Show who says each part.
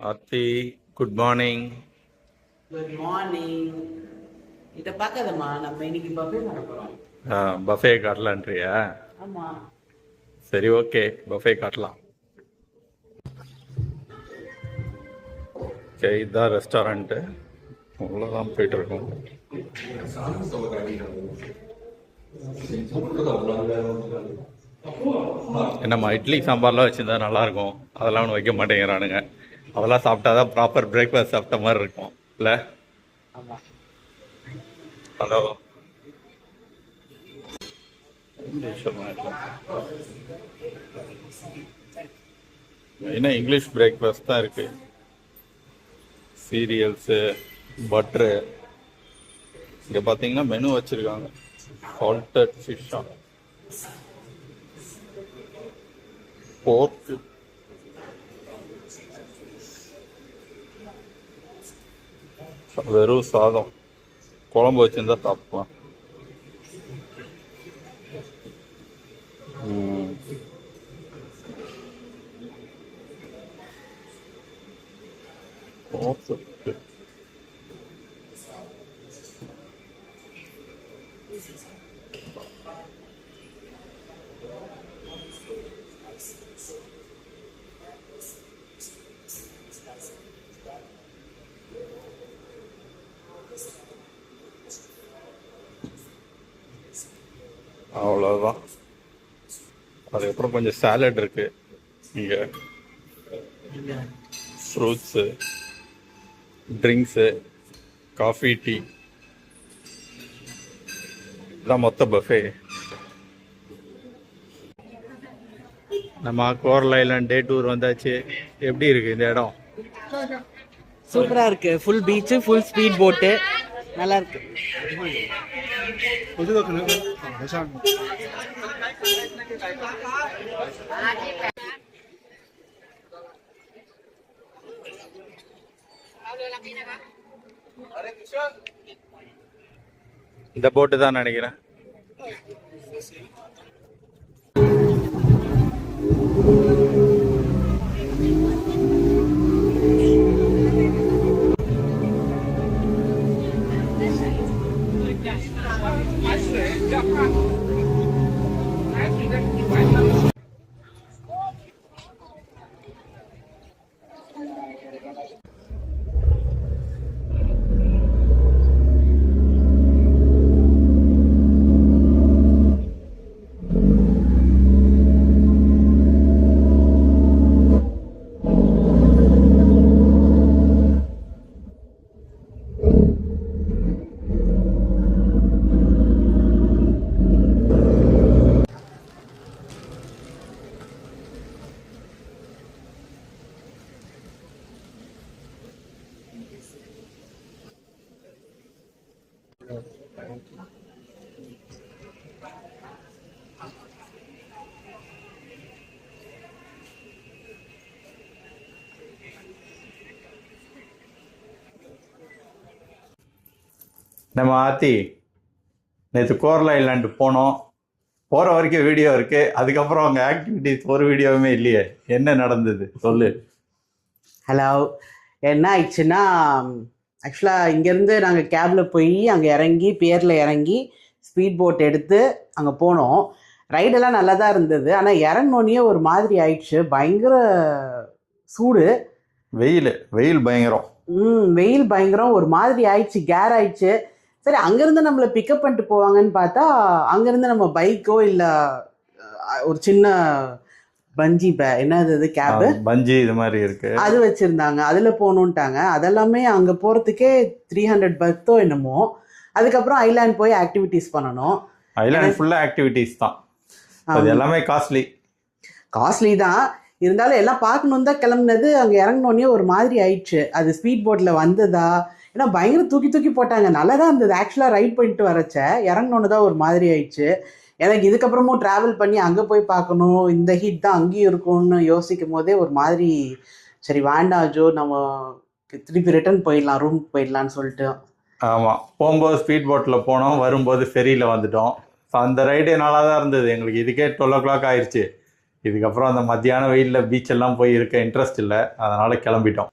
Speaker 1: Aarthi, good morning.
Speaker 2: Good morning. இதை பார்க்காதம்மா, நம்ம இன்னைக்கு பஃபே பண்ண போகிறோம்.
Speaker 1: பஃபே காட்டலான்றியா?
Speaker 2: ஆமாம்.
Speaker 1: சரி, ஓகே, பஃபே காட்டலாம். ஓகே, இதுதான் ரெஸ்டாரண்ட்டு. அவ்வளோதான் போயிட்டுருக்கோம். என்னம்மா, இட்லி சாம்பார்லாம் வச்சுருந்தா நல்லாயிருக்கும். அதெல்லாம் ஒன்று வைக்க மாட்டேங்கிறானுங்க. அதெல்லாம் சாப்பிட்டா தான் ப்ராப்பர் பிரேக்ஃபாஸ்ட் சாப்பிட்ட மாதிரி இருக்கும் இல்லை? ஹலோ, மெயினாக இங்கிலீஷ் பிரேக்ஃபாஸ்ட் தான் இருக்கு. Cereals, butter. இங்கே பார்த்தீங்கன்னா மெனு வச்சுருக்காங்க. சால்டட் ஃபிஷ்ஷா, போர்க்கு, வெறும் சாதம், குழம்பு வச்சுருந்தா சாப்பிடலாம். அவ்வளோதான். அதுக்கப்புறம் கொஞ்சம் சாலட் இருக்கு இங்கே, ஃப்ரூட்ஸு, ட்ரிங்க்ஸு, காஃபி, டீ. இதான் மொத்த பஃபே. நம்ம கோரல் ஐலாண்ட் டே டூர் வந்தாச்சு. எப்படி இருக்கு இந்த இடம்?
Speaker 2: சூப்பரா இருக்கு. ஃபுல் பீச்சு, ஃபுல் ஸ்பீட் போட்டு, நல்லா இருக்கு.
Speaker 1: இந்த போட்டு தான் நினைக்கிறேன். நம்ம ஆத்தி நேற்று கோரல் ஐலாண்டு போனோம். போகிற வரைக்கும் வீடியோ இருக்கு. அதுக்கப்புறம் அங்கே ஆக்டிவிட்டிஸ் ஒரு வீடியோவுமே இல்லையே. என்ன நடந்தது சொல்லு.
Speaker 2: ஹலோ, என்ன ஆயிடுச்சுன்னா, ஆக்சுவலாக இங்கேருந்து நாங்கள் கேபில் போய் அங்கே இறங்கி, பேரில் இறங்கி ஸ்பீட் போட் எடுத்து அங்கே போனோம். ரைடெல்லாம் நல்லா தான் இருந்தது. ஆனால் இறங்கினோடனே ஒரு மாதிரி ஆயிடுச்சு. பயங்கர சூடு,
Speaker 1: வெயில் பயங்கரம்.
Speaker 2: வெயில் பயங்கரம். ஒரு மாதிரி ஆயிடுச்சு, கேர் ஆயிடுச்சு. சரி, அங்கேருந்து நம்மளை பிக்கப் பண்ணிட்டு போவாங்கன்னு பார்த்தா, அங்கேருந்து நம்ம பைக்கோ இல்லை ஒரு சின்ன பஞ்சி என்னது கேபு,
Speaker 1: பஞ்சி இது மாதிரி இருக்கு,
Speaker 2: அது வச்சுருந்தாங்க. அதில் போகணுன்ட்டாங்க. அதெல்லாமே அங்கே போகிறதுக்கே 300 பத்தோ என்னமோ. அதுக்கப்புறம் ஐலாண்ட் போய் ஆக்டிவிட்டீஸ் பண்ணணும்.
Speaker 1: ஐலாண்ட் ஃபுல்லாக ஆக்டிவிட்டீஸ் தான். அது எல்லாமே காஸ்ட்லி தான். இருந்தாலும் எல்லாம் பார்க்கணும் தான் கிளம்புனது. அங்கே இறங்கினோடனே ஒரு மாதிரி ஆயிடுச்சு. அது ஸ்பீட் போட்டில் வந்ததா, ஏன்னா பயங்கர தூக்கி போட்டாங்க. நல்லா தான் இருந்தது ஆக்சுவலாக. ரைட் பண்ணிட்டு வரச்ச இறங்கினோன்னு தான் ஒரு மாதிரி ஆயிடுச்சு. எனக்கு இதுக்கப்புறமும் ட்ராவல் பண்ணி அங்கே போய் பார்க்கணும், இந்த ஹீட் தான் அங்கேயும் இருக்கும்னு யோசிக்கும் போதே ஒரு மாதிரி, சரி வேண்டாம் ஜோ, நம்ம திருப்பி ரிட்டர்ன் போயிடலாம், ரூமுக்கு போயிடலான்னு சொல்லிட்டு. ஆமாம், போகும்போது ஸ்பீட் போட்டில் போனோம், வரும்போது ஃபெரியில் வந்துட்டோம். ஸோ அந்த ரைடே நல்லா தான் இருந்தது எங்களுக்கு. இதுக்கே 12 o'clock ஆயிடுச்சு. இதுக்கப்புறம் அந்த மத்தியான வெயிலில் பீச்செல்லாம் போய் இருக்க இன்ட்ரெஸ்ட் இல்லை, அதனால் கிளம்பிட்டோம்.